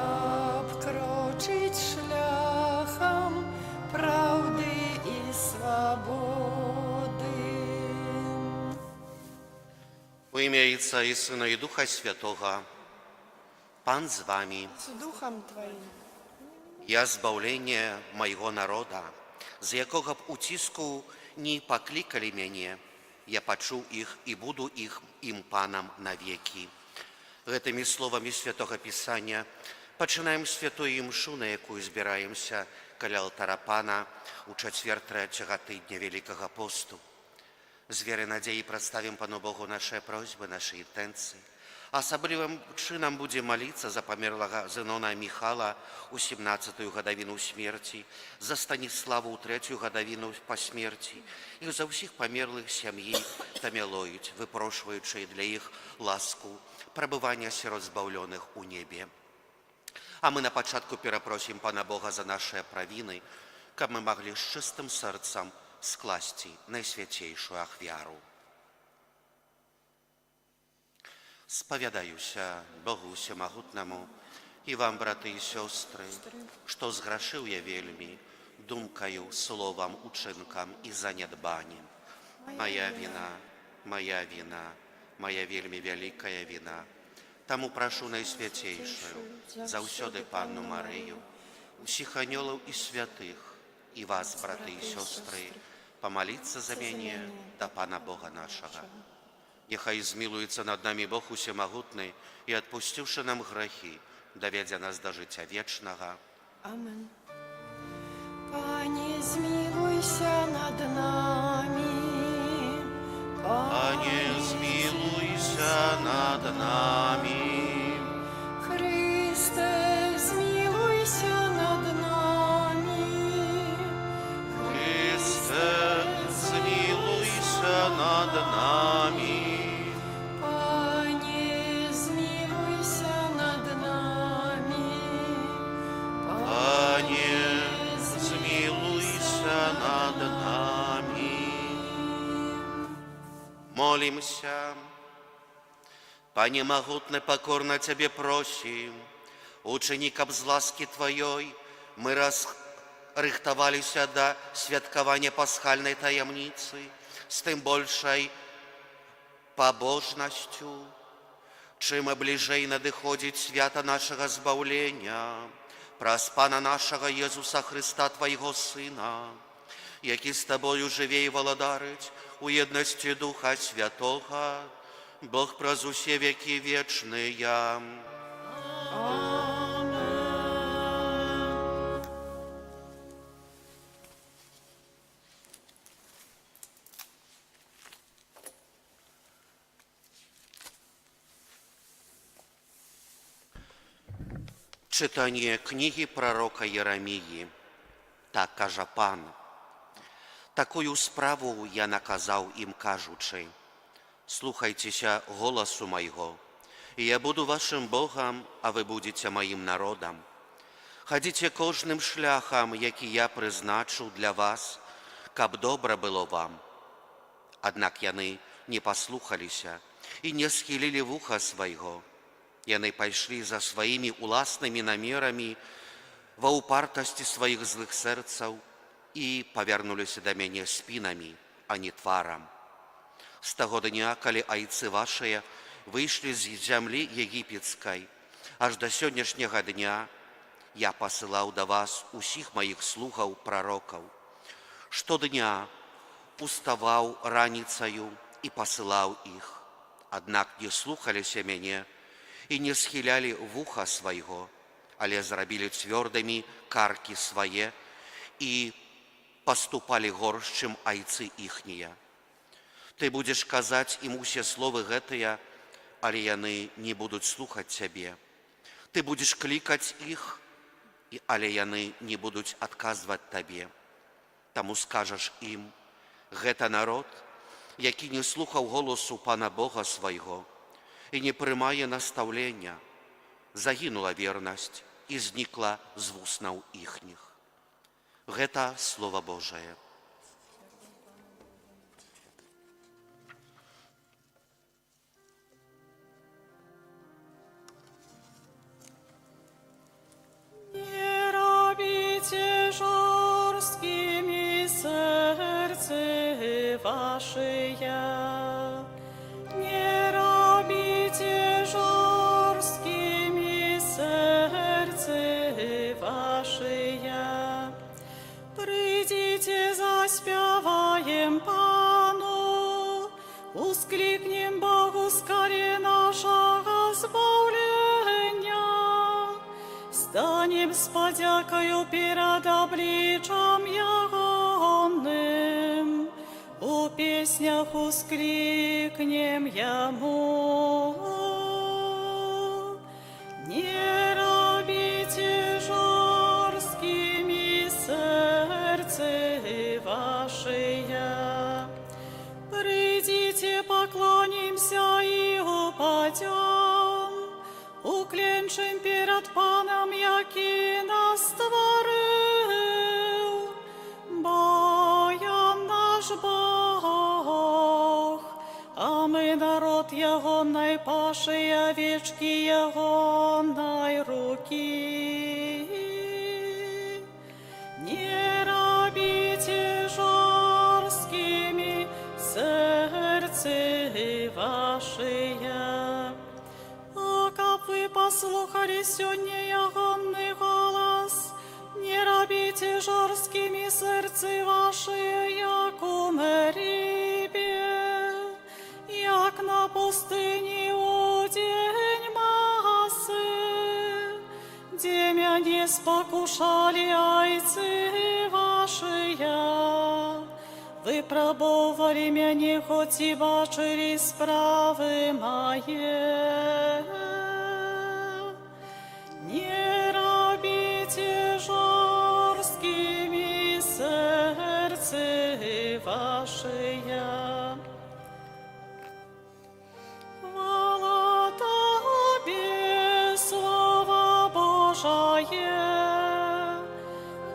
каб крочыць шляхам праўды і свабоды. У ім'я Отця і Сина і Духа Святого. Пан з вами. З духом твоїм. Я збавлення майго народа, з якого б уціску не пакликали мяне, я пачуў іх і буду ім панам навеки. Гэтымі словамі Святого Пісання пачынаем святую імшу, на якую збіраемся каля алтара Пана у чацвер трэцяга тыдня Великага посту. З веры надзеі прадставім Пану Богу нашы просьбы, нашы інтэнцыі. Асаблівым чынам будзем маліцца за памерлага Зенона Міхала ў 17-ю гадавіну смерці, за Станіславу ў 3-ю гадавіну па смерці і за ўсіх памерлых сям'і тамялоюць, выпрошваючы для іх ласку прабывання сярод збаўлёных у небе. А мы на пачатку перапросім Пана Бога за нашыя правіны, каб мы маглі з чыстым сэрцам скласці найсвяцейшую ахвяру. Спавядаюся Богу Усемагутнаму і вам, браты і сёстры, што зграшыў я вельмі думкаю, словам, учынкам і занядбаннем. Моя віна, моя віна, моя вельмі вялікая віна. Таму прашу найсвяцейшую, заўсёды Панну Марыю, усіх анёлаў і святых, і вас, браты і сёстры, памаліцца за мяне да Пана Бога нашага. Няхай змілуецца над намі Бог Усемагутны і, адпусціўшы нам грахі, давядзе нас да жыцця вечнага. Амен. Пане, змілуйся над намі. Пане, змілуйся над намі. Христе, змілуйся над намі. Христе, змілуйся над намі. Молимся. Пане магутны, покорно Тебе просим, учини, каб з ласки Твоей мы рыхтаваліся да святкавання пасхальнай таямніцы з тым большай пабожнасцю, чым бліжэй надыходзіць свята нашага збаўлення праз Пана нашага Езуса Христа, Твайго Сына, які з Табою жыве і валадарыць у єдності Духа Святого, Бог праз усе веки вечныя. Amen. Читання книги пророка Єремії. Так каже Пан. Такую справу я наказав їм, кажучи: слухайтеся голосу майго, і я буду вашим Богом, а ви будете моїм народом. Ходите кожним шляхом, який я призначив для вас, каб добре було вам. Однак яны не послухалися і не схилили вуха свайго. Яны пайшлі за сваімі уласнымі намерамі ва упартасці сваіх злых сэрцаў і павярнуліся да мяне спінамі, а не тварам. З таго дня, калі айцы вашыя выйшлі з зямлі егіпецкай, аж да сённяшняга дня я пасылаў да вас усіх маіх слугаў прарокаў. Штодня уставаў раніцаю і пасылаў іх, аднак не слухаліся мяне і не схілялі вуха свайго, але зрабілі цвёрдымі каркі свае і паступалі горш, чым айцы іхнія. Ты будзеш казаць ім усе словы гэтыя, але яны не будуць слухаць цябе. Ты будзеш клікаць іх, але яны не будуць адказваць табе. Таму скажаш ім: гэта народ, які не слухаў голасу Пана Бога свайго і не прымае настаўлення. Загінула вернасць і знікла з вуснаў іхніх. Гэта Слова Божае. вашыя. Не робіце жорсткімі сэрцы вашыя. Прыйдзіце, заспяваем Пану, усклікнем Богу скалі нашага збаўлення. Станем з падзякаю перад абліччам ягоным, у песнях усклікнем Яму. Не робіце жорсткімі сэрцы вашыя. Прыйдзіце, паклонімся і упадзём, укленчым перад Панам, які нас стварыў. Бо Ён наш Бог, а мы народ ягонай пашы, авечкі ягонай рукі. Не робіце жорсткімі сэрцы вашыя. А каб вы паслухалі сёння ягонны голас, не робіце жорсткімі сэрцы вашыя, як у Мерібе, як на пустыні у дзень масы, дзе мяне спакушалі айцы вашыя. Выпрабоўвалі мяне, хоць і бачылі справы мае. Не робіце жорсткімі сэрцы вашыя. Хвала Табе, Слова Божае,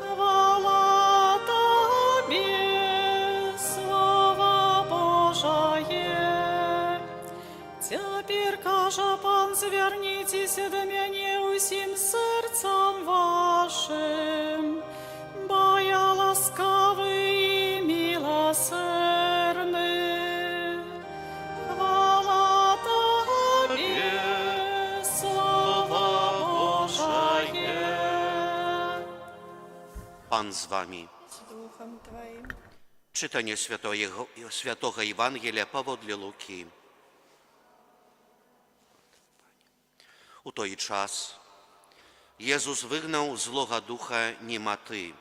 хвала Табе, Слова Божае. Цяпер, кажа Пан, звярніцеся да мяне усім сэрцам вашым, бо я ласкавы і міласэрны. Хвала Табе, Слова Божае. Pan z wami. З Духом Твоим. Czytanie Świętego Ewangelia powodle Luki. U той czas Jezus wygnał złego ducha niemoty,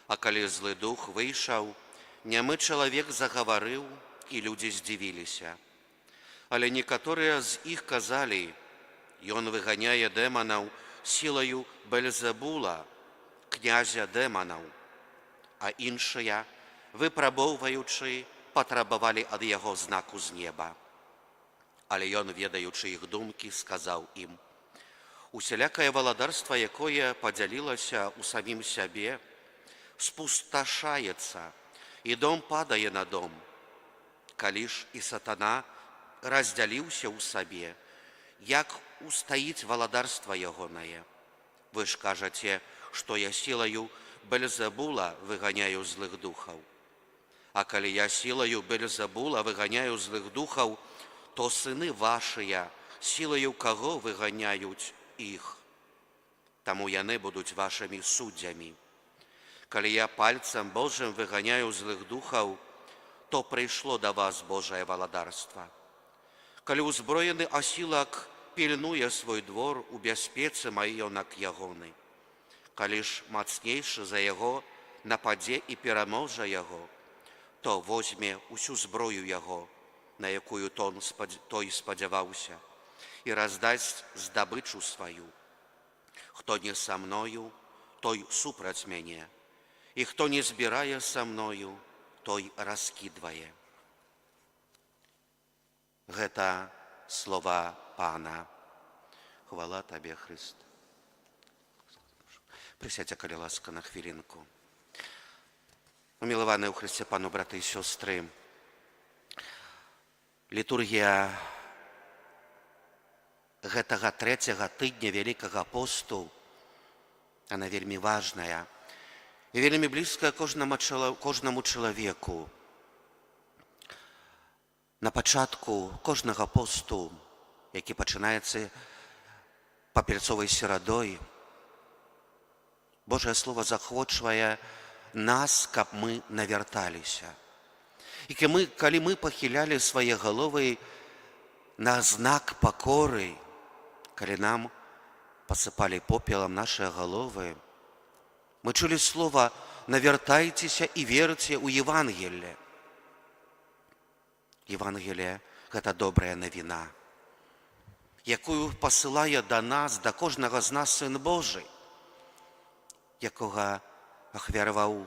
a kiedy zły duch wyszedł, niemy człowiek zaговорил, i ludzie zdziwili się. Ale niektórzy z ich kazali, i on wyganiaje demonów siłą Belzebula, kniazia demonów, a inni, wypróbowujący, potrzebowali od jego znaku z nieba. Але ён, ведаючы іх думкі, сказаў ім: «Усялякае валадарства, якое падзялілася ў самім сябе, спусташаецца, і дом падае на дом. Калі ж і сатана раздзяліўся ў сабе, як устаіць валадарства ягонае? Вы ж кажаце, што я сілаю Бельзебула выганяю злых духаў. А калі я сілаю Бельзебула выганяю злых духаў, то сыны вашыя сілаю каго выганяюць іх? Таму яны будуць вашымі суддзямі. Калі я пальцам Божым выганяю злых духаў, то прыйшло да вас Божае валадарства. Калі ўзброены асілак пільнуе свой двор у бяспецы маёнак ягоны, калі ж мацнейшы за яго нападзе і пераможа яго, то возьме усю зброю яго, на якую той спадзяваўся, і раздасць здабычу сваю. Хто не са мною, той супраць мяне, і хто не збірае са мною, той раскідвае». Гэта слова Пана. Хвала Табе, Хрыст. Присядьте, калі ласка, на хвілінку. Умілаваныя ў Хрысце Пану, браты і сёстры, літургія гэтага трэцяга тыдня Вялікага посту, она вельмі важная і вельмі блізкая кожнаму чалавеку. На пачатку кожнага посту, які пачынаецца папярцовай серадой, Божае Слово захвочвае нас, каб мы навярталіся. І калі мы пахілялі свае галовы на знак пакоры, калі нам пасыпалі попелам нашыя галовы, мы чулі слова «навяртайцеся і верце ў Евангелле». Евангелие – гэта добрая навіна, якую пасылае да нас, да кожнага з нас Сын Божий, якога ахвяраваў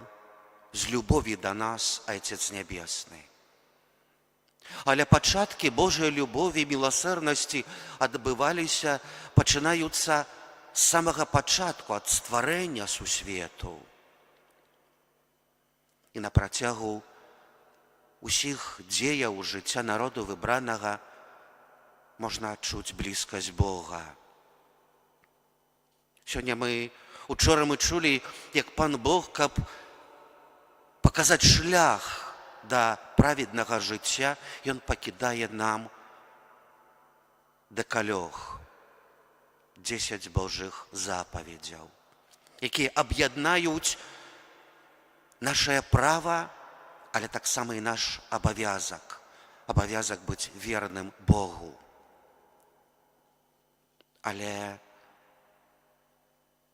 з любові да нас Айцец Нябесны. Але пачаткі Божай любові і міласэрнасці адбываліся, пачынаюцца з самага пачатку, ад стварэння сусвету. І на працягу усіх дзеяў жыцця народу выбранага можна адчуць блізкасць Бога. Учора мы чулі, як Пан Бог, каб паказаць шлях да праведнага жыцця, Ён пакідае нам дэкалог, 10 Божых запаведзяў, якія аб'яднаюць нашае права, але таксама і наш абавязак быць верным Богу. Але,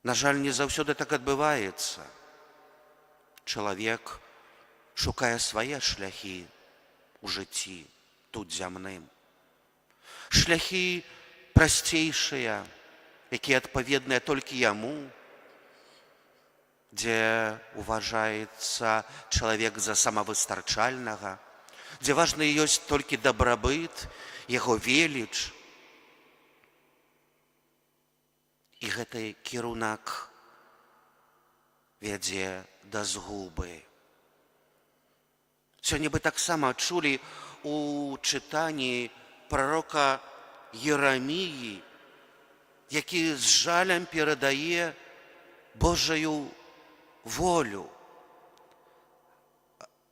на жаль, не заўсёды так адбываецца. Чалавек шукае свае шляхі ў жыцці, тут зямным. Шляхі прасцейшыя, якія адпаведныя толькі яму, дзе уважаецца чалавек за самавыстарчальнага, дзе важны ёсць толькі дабрабыт, яго веліч. І гэты кірунак вядзе да згубы. Сёння мы таксама чулі у чытанні прарока Єремії, які з жалем перадае Божаю волю.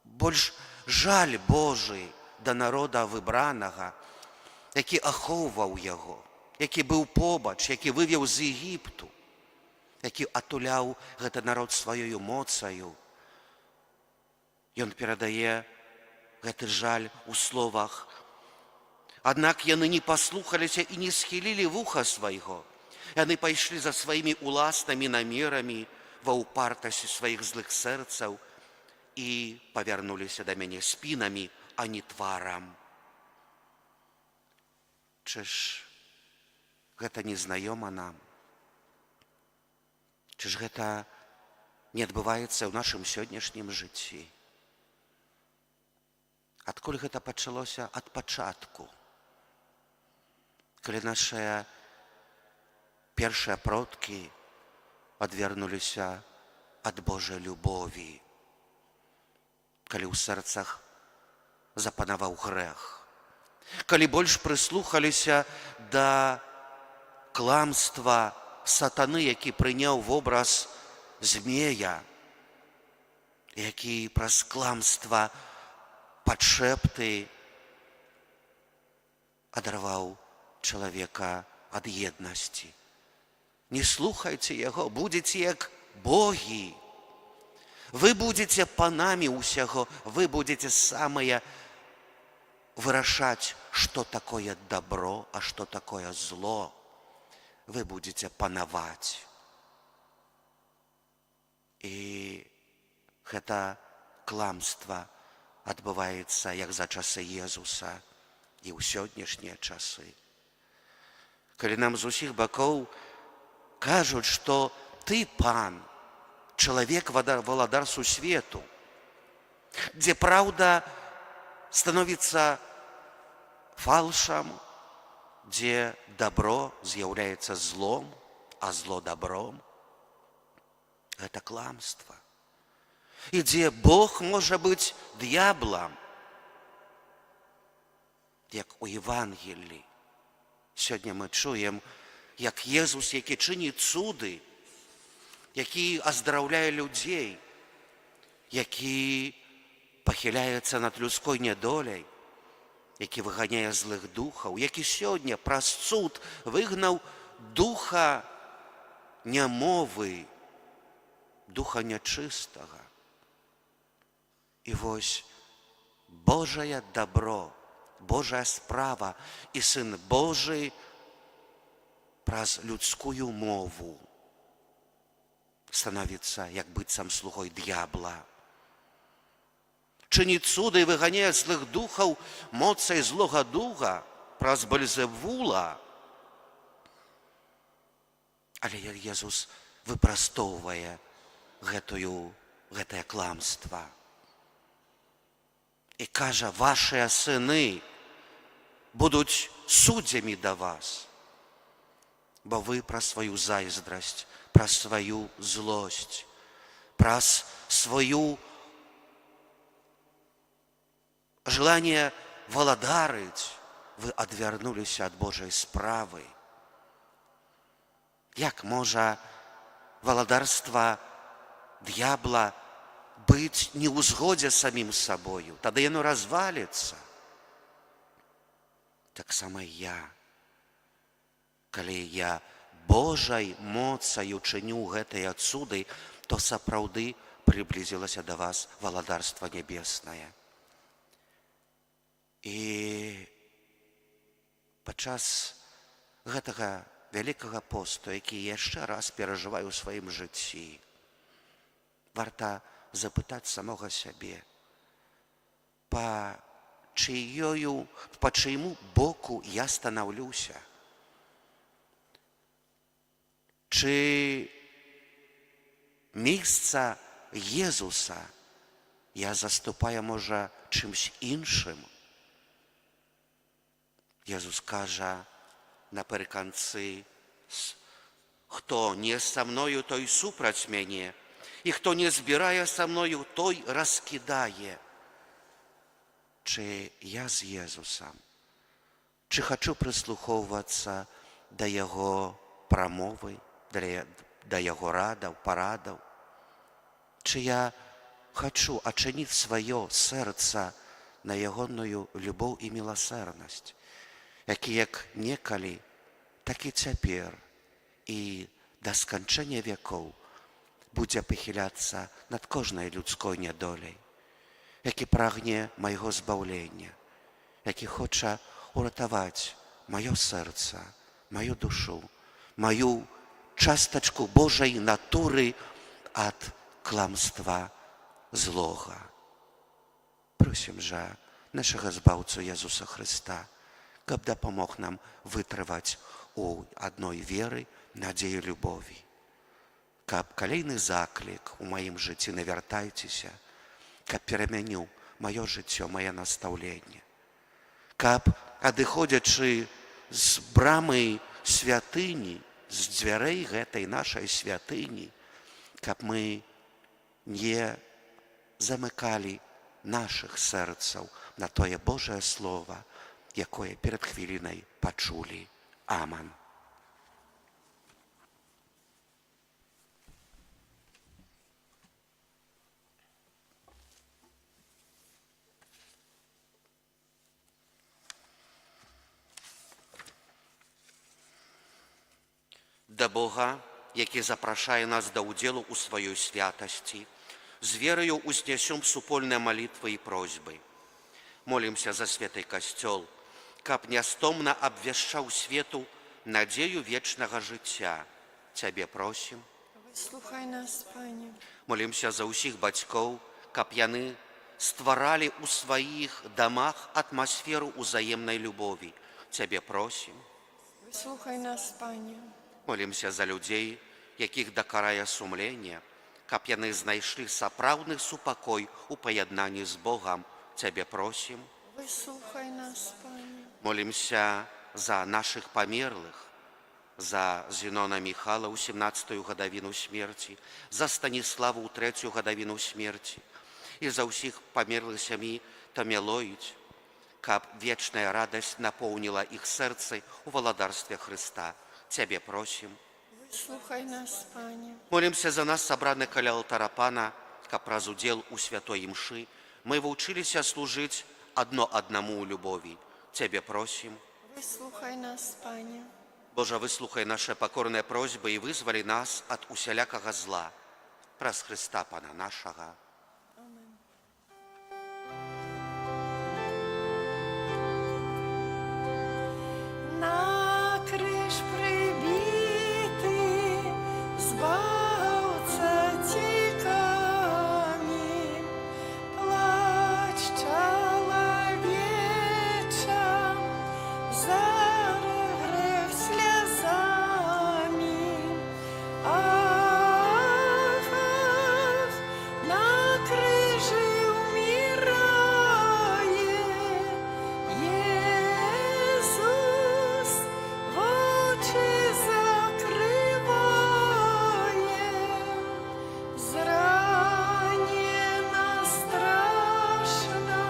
Больш жаль Божий да народа выбранага, які ахоўваў яго, які быў побач, які вывеў з Егіпту, які атуляў гэты народ сваёю моцаю. Ён перадае гэты жаль у словах: «Аднак яны не паслухаліся і не схілілі вуха свайго. Яны пайшлі за сваімі уласнымі намерамі ва ўпартасці сваіх злых сэрцаў і павярнуліся да мяне спінамі, а не тварам». Ці ж гэта незнаёма нам? Ці ж гэта не адбываецца ў нашым сённяшнім жыцці? Адкуль гэта пачалося? Ад пачатку. Калі нашыя першыя продкі адвярнуліся ад Божай любові, калі ў сэрцах запанаваў грэх, калі больш прыслухаліся да кламства сатаны, які прыняў вобраз змея, які праз кламства падшэпты адарваў чалавека ад еднасці. Не слухайце яго, будзеце як богі. Вы будзеце панамі ўсяго, вы будзеце самыя вырашаць, што такое добро, а што такое зло. Вы будзеце панаваць. І гэта кламства адбываецца як за часы Езуса і ў сённяшнія часы. Калі нам з усіх бакоў кажуць, што ты, Пан, чалавек валадар сусвету, дзе праўда становіцца фалшам, дзе добро з'яўляецца злом, а зло добром. Гэта кламства. І дзе Бог можа быць д'яблам, як у Евангеллі. Сёння мы чуем, як Езус, які чыніць цуды, які аздараўляе людзей, які пахіляецца над людской нядоляй, які выганяе злых духаў, які сёння праз цуд выгнаў духа нямовы, духа нячыстага. І вось Божае дабро, Божая справа і Сын Божий праз людскую мову становіцца як быццам слугой д'ябла. Чыніць цуды і выганяе злых духаў моцай злога духа праз Бельзевула. Але Езус выпрастоўвае гэтае кламства. І кажа, вашыя сыны будуць суддзямі да вас, бо вы праз сваю зайздрасць, праз сваю злосць, праз сваю желание валадарыць, вы адвярнуліся ад Божай справы. Як можа валадарства д'ябла быць не ў згодзе з самім сабою? Тады яно разваліцца. Таксама я, калі я Божай моцаю чыню гэтыя цуды, то сапраўды прыблізілася да вас валадарства нябеснае. І падчас гэтага вялікага посту, які яшчэ раз перажываю ў сваім жыцці, варта запытаць самога сябе, па чыйму боку я станаўлюся? Чи месца Езуса я заступаю, можа, чимсь іншим? Єзус каже наприкінці: хто не со мною, той супроть мене, і хто не збирає со мною, той розкидає. Чи я з Єзусом? Чи хочу прислуховуватися до Його промови, до Його радов, порадов? Чи я хочу очинить своє серце на Йогонную любов і милосердність, які як некалі, так і цяпер, і до скончання веков буде похиляться над кожною людською недолей, які прагне майго збавлення, які хоче уратовать моє серце, мою душу, мою часточку Божої натури від кламства злого. Просим же нашого Збавцю Єзуса Христа, каб допомог нам витривати у одної віри, надії, любові. Каб калейний заклик у моїм житті не вертайтеся, каб переміню моє життя, моє наставлення. Каб, адыходячы з брамы святыні, з дзвярэй гэтай нашай святыні, каб мы не замыкалі наших сэрцаў на тое Божае Слово, якое перад хвілінай пачулі. Аман. Да Бога, які запрашае нас да ўдзелу ў сваёй святасці, з верою узнесем супольныя малітвы і просьбы. Молімся за святы касцёл, каб нястомна абвяшчаў свету надзею вечнага жыцця. Цябе просім. Выслухай нас, Пане. Молімся за ўсіх бацькоў, каб яны стваралі ў сваіх дамах атмасферу ўзаемнай любові. Цябе просім. Выслухай нас, Пане. Молімся за людзей, якіх дакарае сумленне, каб яны знайшлі сапраўдны супакой у паяднанні з Богам. Цябе просім. Выслухай нас, Пане. Молімся за наших памерлых, за Зінона Міхала ў 17-ю гадавіну смерці, за Станіславу ў 3-ю гадавіну смерці і за ўсіх памерлых сям'і Тамілоїць, каб вечная радасць напоўніла іх сэрцы ў валадарстве Хрыста. Цябе просім. Выслухай нас, Пане. Молімся за нас, сабраны каля алтара Пана, каб праз удзел у святой імшы мы вучыліся служыць адно аднаму ў любові. Цябе просім. Выслухай нас, Пане. Божа, выслухай нашы пакорныя просьбы і вызвалі нас ад усялякага зла. Праз Хрыста Пана нашага. На крыж прибиты, Збавца тікамі, плач чалавеча, зары грэх слязамі. Ах, ах, на крыжы умирае Иисус, вочы закрывае, зранена страшно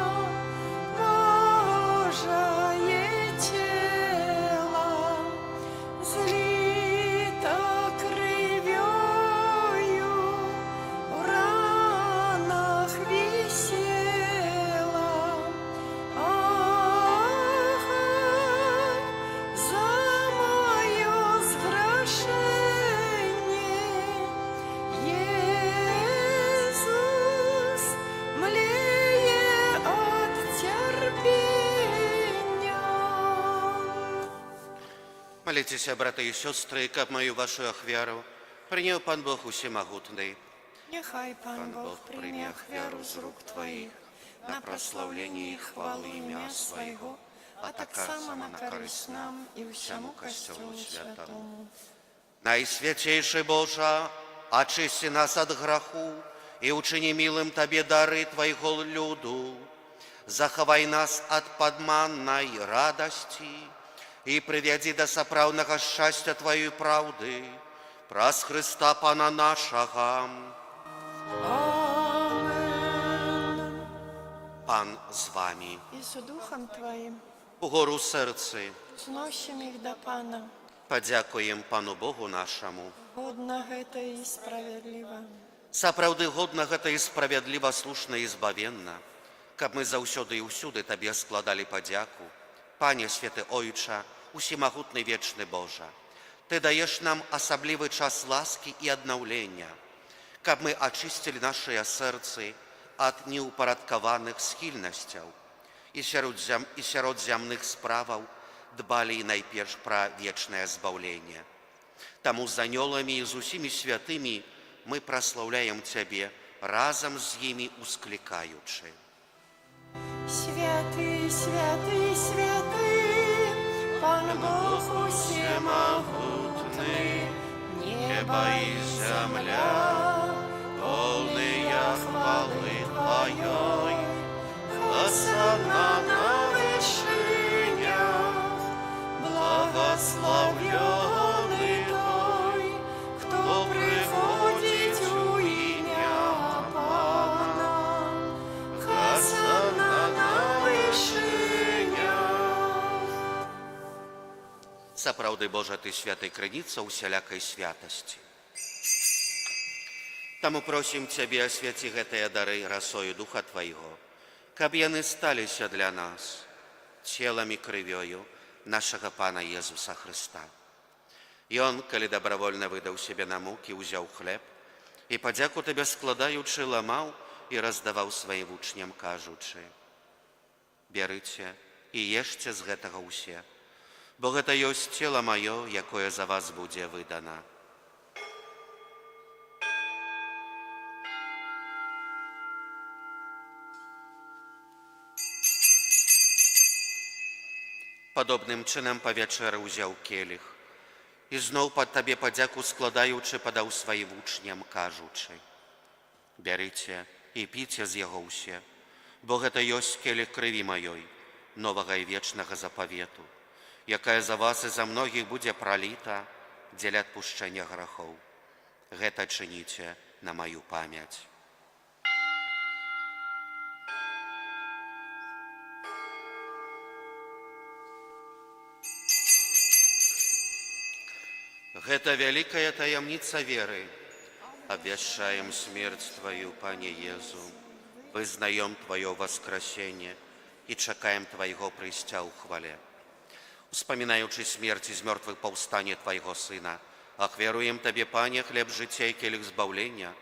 Божие тело, злито кров'ю, в ранах висела. Ах, за моё сгрешение Иисус млее от терпения. Молитеся, браты і сёстры, каб мою вашу ахвяру прыняў Пан Бог усемагутны. Нехай Пан Бог прийме ахвяру з рук Твоїх на прославлення і хвалу ім'я Свого, а так само на користь нам і всьому костюлу святому. Найсвятейший Божа, очисти нас от граху и учини милым Тебе дары Твоего люду. Заховай нас от подманной радости и приведи до сапраўднага счастья Твоей правды. Праз Христа Пана нашага. Амен. Пан з вами. І з духом Твоїм Угору серці зносим їх до Пана. подякуем Пану Богу нашему. Годно гэта і справедливо. Сапраўды годна гэта і справядліва, слушна і збавенна, каб мы заўсёды і ўсюды Табе складалі падзяку. Пане святы Ойча, усемагутны вечны Божа, Ты даеш нам асаблівы час ласкі і аднаўлення, каб мы ачысцілі нашыя сэрцы ад неўпарадкаваных схільнасцяў і сярод зямных справаў дбалі найперш пра вечнае збаўленне. Таму з анёламі і з усімі святымі мы праслаўляем Цябе, разам з імі усклікаючы. Святый, святый, святый, Пан Бог усемогутный, небо и земля, полные хвалы Твоей. Хосанна на вышинях, благословенный Той, кто приходит у имя Пана. Хосанна на вышинях. Сапраўды, Божа, Ты святай крыніца усялякай святасці. Таму просім Цябе, асвяці гэтыя дары расою Духа Твайго, каб яны сталіся для нас целам і крывёю нашага Пана Езуса Хрыста. Ён, калі добравольна выдаў сябе на мукі, узяў хлеб і, падзяку Табе складаючы, ламаў і раздаваў сваім вучням, кажучы: «Бярыце і ешце з гэтага ўсе, бо гэта ёсць цела маё, якое за вас будзе выдана». Падобным чынам павячэры ўзяў келіх і зноў пад Табе падзяку складаючы, падаў сваім вучням, кажучы: «Бярыце і піце з яго ўсе, бо гэта ёсць келіх крыві маёй, новага і вечнага запавету, якая за вас і за многіх будзе праліта дзеля адпушчэння грахоў. Гэта чыніце на маю памяць». Гэта вялікая таямніца веры. Абвяшчаем смерць Твою, Пане Езу, вызнаем Твое воскресение і чакаем Твайго прыйсця ў хвале. Успамінаючы смерць з мёртвых паўстанне Твайго Сына, ахвяруем Табе, Пане, хлеб жыцця і келіх збаўлення,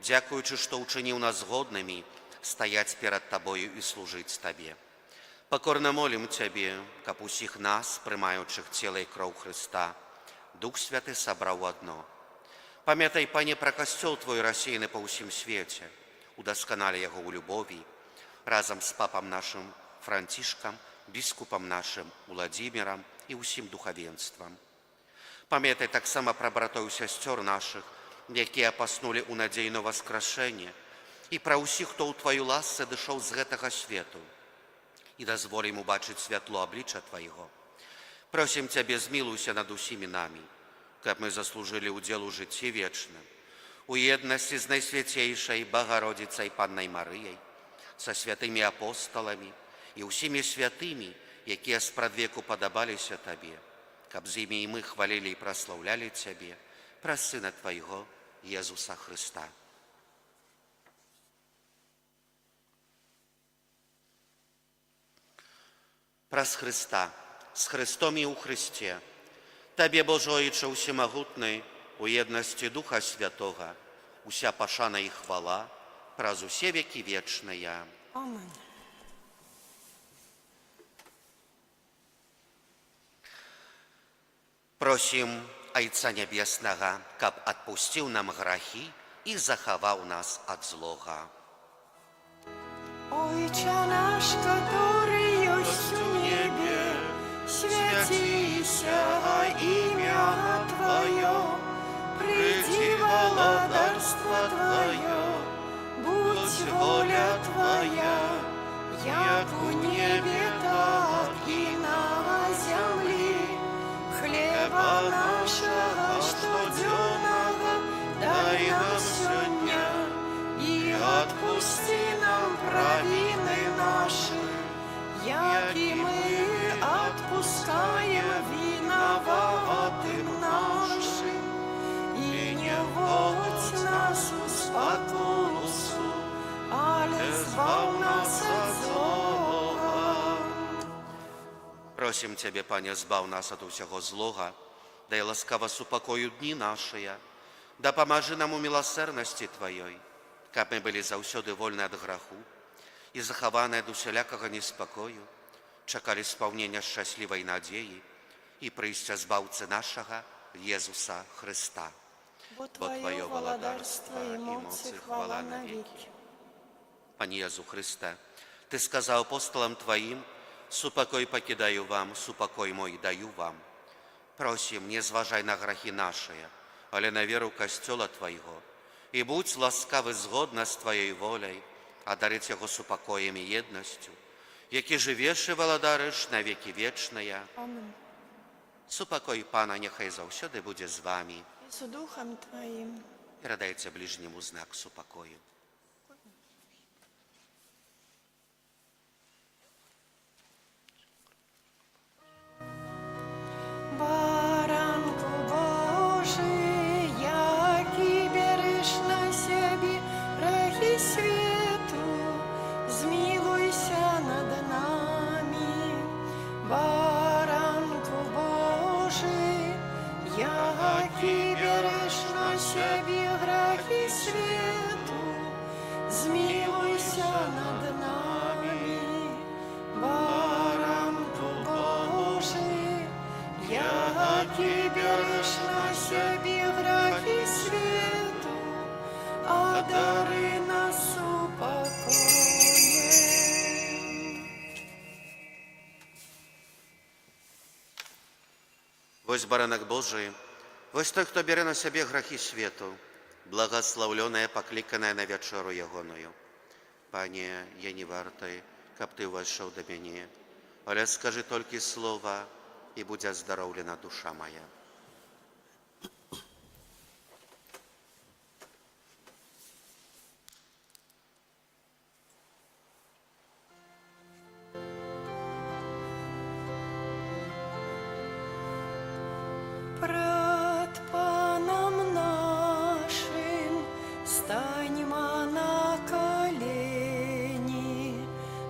дзякуючы, што ўчыніў нас годнымі стаяць перад Табою і служыць Табе. Пакорна молім Цябе, каб усіх нас, прымаючых цела і кроў Хрыста, Дух Святы сабраў адно. Памятай, Пане, пра касцёл Твой рассеяны па ўсім свеце, удасканалі яго ў любові, разам з папам нашым Францішкам, біскупам нашым Уладзімірам і ўсім духавенствам. Памятай таксама пра братоў і сясцёр нашых, якія паснулі ў надзеі на васкрашэнне, і пра ўсіх, хто ў Тваю ласцы дышоў з гэтага свету, і дазволім убачыць святло аблічча Твайго. Просім Цябе, змілуйся над усімі намі, каб мы заслужылі ўдзел у жыцці вечным, у еднасці з Найсвяцейшай Багародзіцай Паннай Марыяй, са святымі апосталамі і ўсімі святымі, якія спрадвеку падабаліся Табе, каб з імі і мы хвалілі і праслаўлялі Цябе праз Сына Твайго, Езуса Хрыста. Праз Хрыста, з Христом і ў Христе, Табе, Божойче усімагутны, у еднасці Духа Святога, уся пашана і хвала, праз усе векі вечныя. Амин. Просім Айца Нябеснага, каб адпусціў нам грахі і захаваў нас ад злога. Ойче наш, который есть в небе, святися имя Твое, приди владарство Твое, будь воля Твоя, як у небе, так и на земле. Хлеба нашего штоденного дай нам сегодня, и отпусти нам провины наши, як и мы отпускаем виноватым нашим, и не вводь нас в спокусу, але збав нас от злого. Просім Цябе, Пане, збаў нас ад усяго злога, дай ласкава супакою дні нашыя, дапамажы нам у міласэрнасці Тваёй, каб мы былі заўсёды вольны ад граху і захаваны ад усялякага неспакою, чакалі спаўнення шчаслівай надзеі і прыйсця збаўцы нашага Езуса Хрыста. Бо Твое владарство и моц и хвала навеки. Пане Езу Христе, Ты сказаў апостолам Тваім, супакой пакідаю вам, супакой мой даю вам. Просім, не зважай на грахі нашыя, але на веру касцёла Твайго, і будь ласкавы згодна з Тваёй воляй, адарыць яго супакоем і еднасцю, які жывеш і валадарыш на векі вечныя. Амин. Супакой Пана няхай заўсёды будзе з вамі. И с Духом Твоим. Перадайце бліжняму знак супакою. Баранку Божий, який береш на себе грехи свету, змилуйся над нами. Баранку Божий, який береш на себе грехи свету, змилуйся над нами. Баранку Божий, який береш на себе грехи свету, одари нас упокоєм. Вось баранак Божий, вось той, хто бере на сябе грахі свету, благаслаўлёная, пакліканая на вячэру ягоную. Пане, я не вартай, каб Ты ўвайшоў да мяне, але скажы толькі слова, і будзе здароўлена душа моя. Пред Паном нашим станьмо на колени,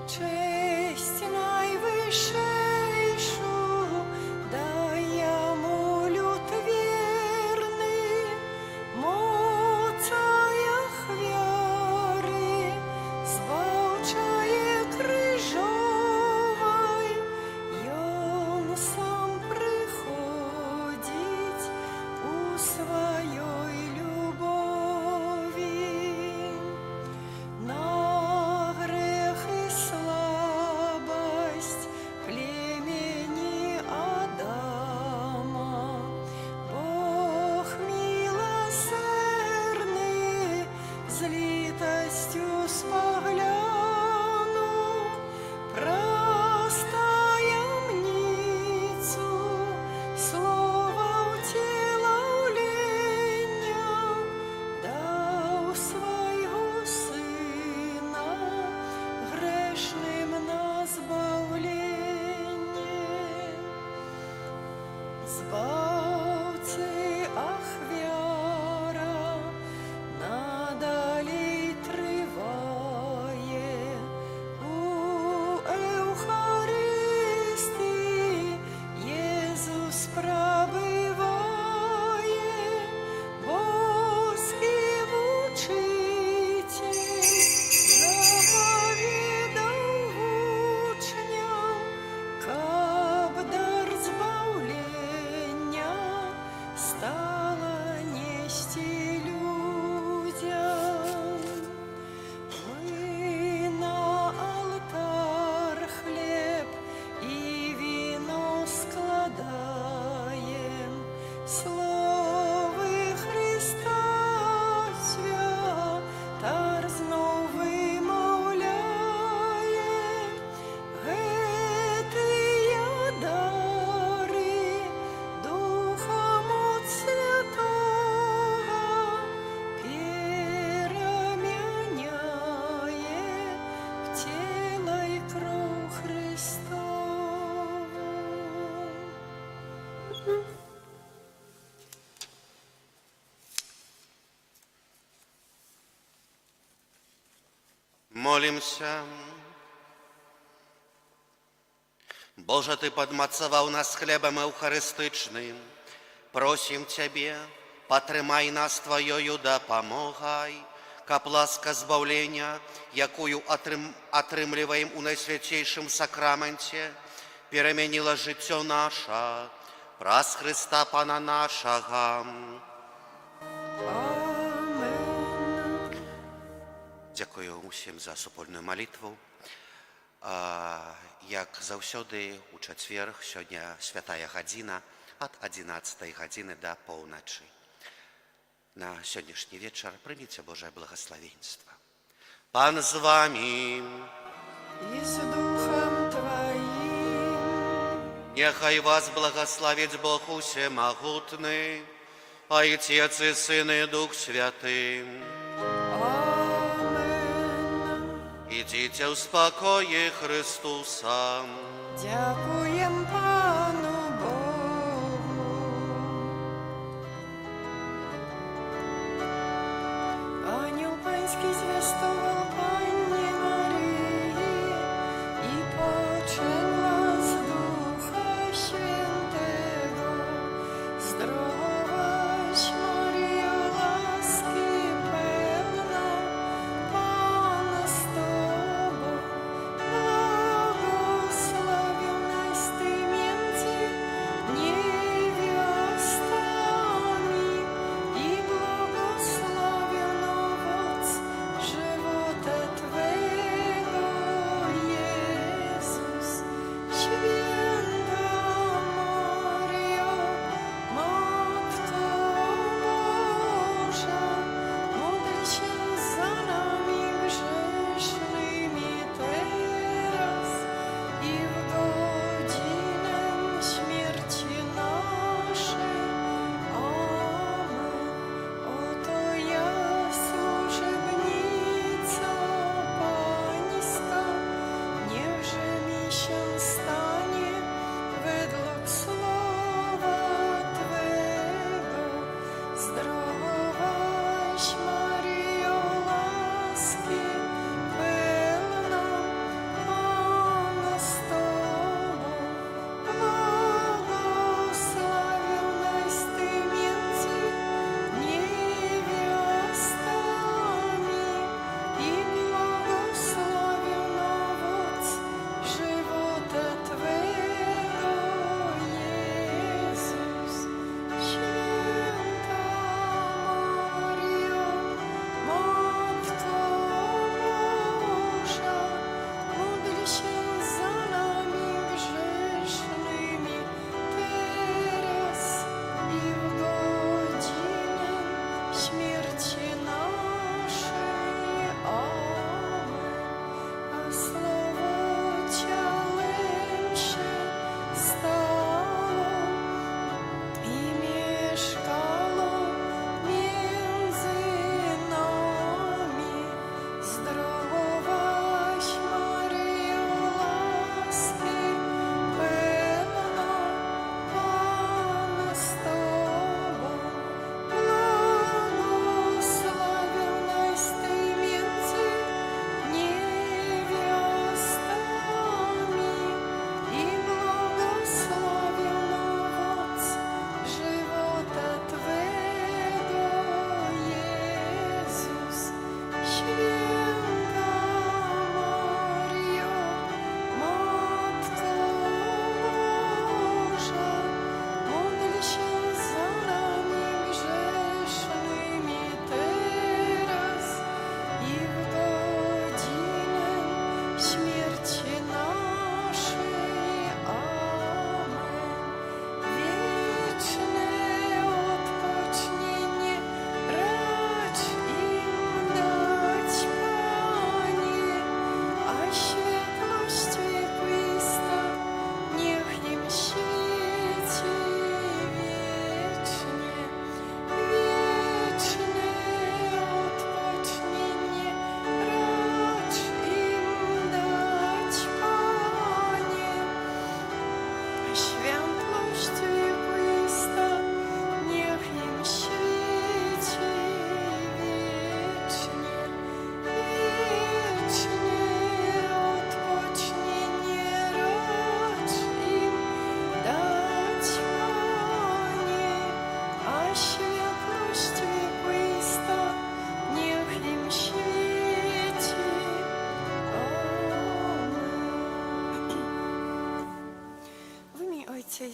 честь Помолимся. Боже, Ты подмацаваў нас хлебом эўхарыстычным. Просім Цябе, падтрымай нас Твоёю дапамогай, каб ласка збаўлення, якую атрымліваем у Найсвяцейшым сакраменце, перамяніла жыццё наша праз Хрыста Пана нашага. Дзякую ўсім за супольную малітву. Як заўсёды у чацвер, сёння святая гадзіна ад 11 гадзіны да поўначы. На сённяшні вечар прыміце Божае благаславенства. Пан з вамі. И с Духом Твоим. Няхай вас благословить Бог усемогутный, Отец и Сын и Дух Святый. Amen. Идите в спокое Христуса. Дякуем Пану Богу. Ангел Панский звествовал Панне Марии, и почила с Духа Świętego. Zdrowaś Maryjo, łaski pełna, Pan z Tobą, błogosławionaś Ty między niewiastami i błogosławiony owoc żywota Twego.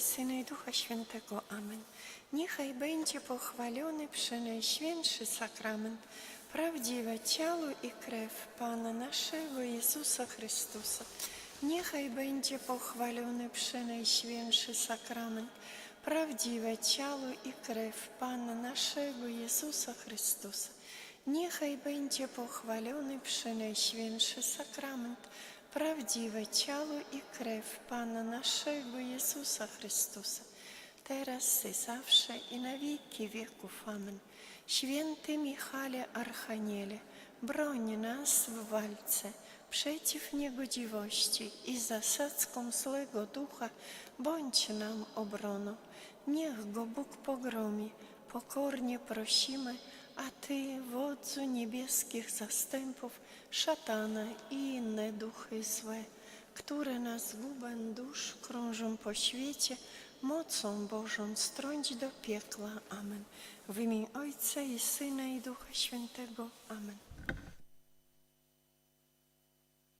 Syna i Ducha Świętego. Amen. Niechaj będzie pochwalony przenajświętszy sakrament, prawdziwe ciało i krew Pana naszego Jezusa Chrystusa. Niechaj będzie pochwalony przenajświętszy sakrament, prawdziwe ciało i krew Pana naszego Jezusa Chrystusa. Niechaj będzie pochwalony przenajświętszy sakrament, prawdziwe ciało i krew Pana naszego Jezusa Chrystusa, teraz i zawsze i na wieki wieków. Amen. Święty Michale Archaniele, broń nas w walce przeciw niegodziwości i zasadzkom złego ducha, bądź nam obroną. Niech go Bóg pogromi, pokornie prosimy, a Ty, wodzu niebieskich zastępów, szatana i inne duchy złe, które na zgubę dusz krążą po świecie, mocą Bożą strąć do piekła. Amen. W imię Ojca i Syna i Ducha Świętego. Amen.